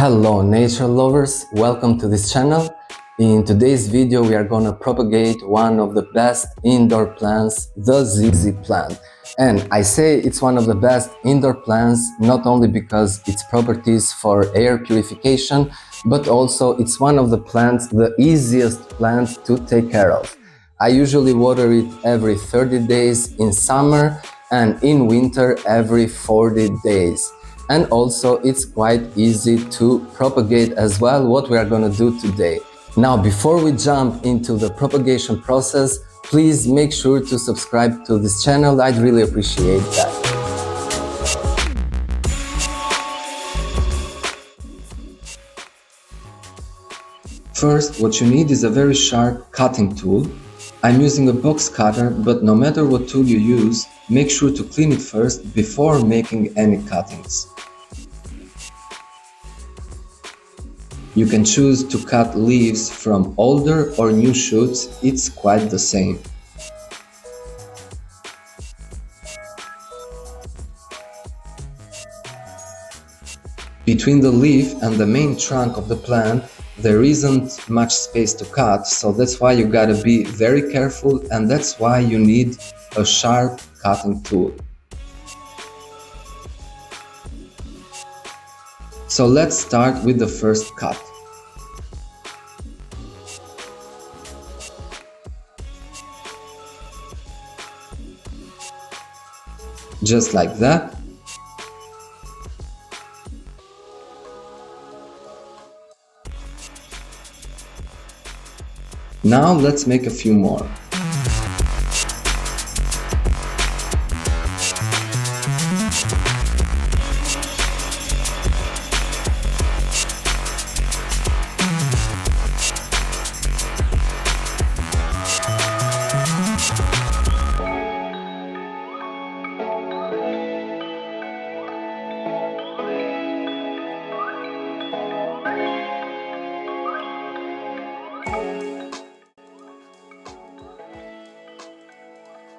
Hello nature lovers, welcome to this channel. In today's video we are gonna propagate one of the best indoor plants, the ZZ plant. And I say it's one of the best indoor plants not only because its properties for air purification, but also it's one of the plants, the easiest plant to take care of. I usually water it every 30 days in summer and in winter every 40 days. And also it's quite easy to propagate as well, what we are going to do today. Now, before we jump into the propagation process, please make sure to subscribe to this channel. I'd really appreciate that. First, what you need is a very sharp cutting tool. I'm using a box cutter, but no matter what tool you use, make sure to clean it first before making any cuttings. You can choose to cut leaves from older or new shoots, it's quite the same. Between the leaf and the main trunk of the plant, there isn't much space to cut, so that's why you gotta be very careful, and that's why you need a sharp cutting tool. So let's start with the first cut. Just like that. Now let's make a few more.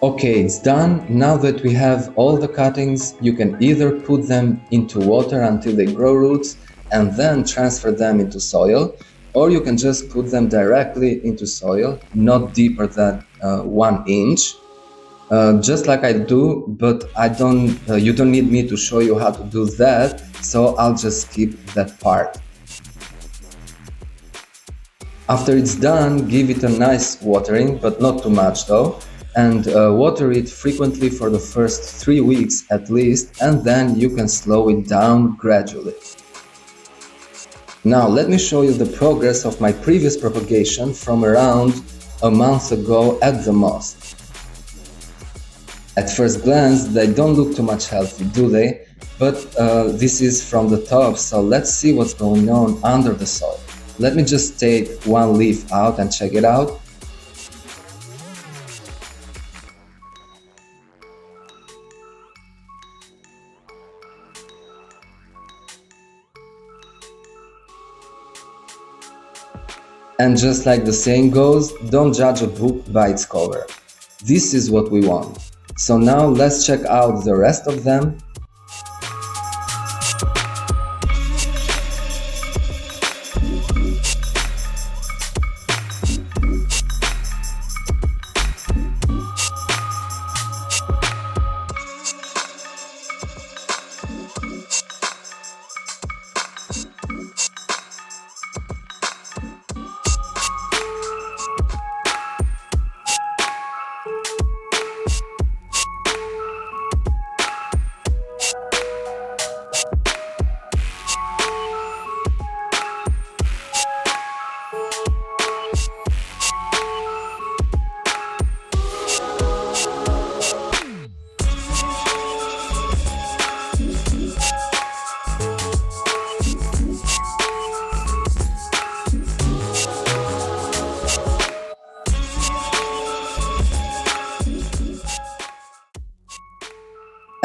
Okay, it's done. Now that we have all the cuttings, you can either put them into water until they grow roots and then transfer them into soil, or you can just put them directly into soil, not deeper than 1 inch, just like I do, but you don't need me to show you how to do that, so I'll just skip that part. After it's done, give it a nice watering, but not too much though. And water it frequently for the first 3 weeks at least, and then you can slow it down gradually. Now let me show you the progress of my previous propagation from around a month ago at the most. At first glance they don't look too much healthy, do they? But this is from the top, so let's see what's going on under the soil. Let me just take one leaf out and check it out. And just like the saying goes, don't judge a book by its cover. This is what we want. So now let's check out the rest of them.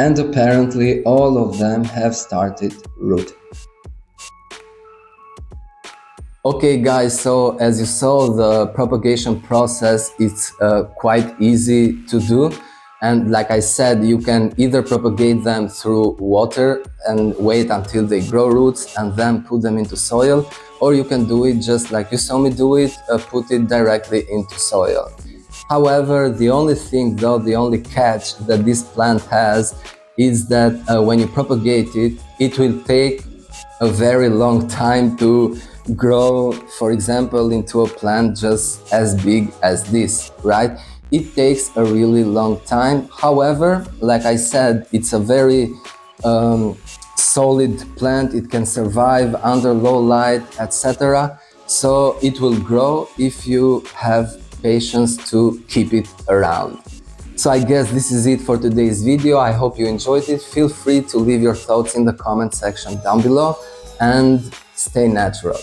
And apparently all of them have started rooting. Okay guys, so as you saw, the propagation process is quite easy to do. And like I said, you can either propagate them through water and wait until they grow roots and then put them into soil, or you can do it just like you saw me do it, put it directly into soil. However, the only thing though, the only catch that this plant has is that when you propagate it, it will take a very long time to grow, for example, into a plant just as big as this, right? It takes a really long time. However, like I said, it's a very solid plant. It can survive under low light, etc. So it will grow if you have patience to keep it around. So I guess this is it for today's video. I hope you enjoyed it. Feel free to leave your thoughts in the comment section down below and stay natural.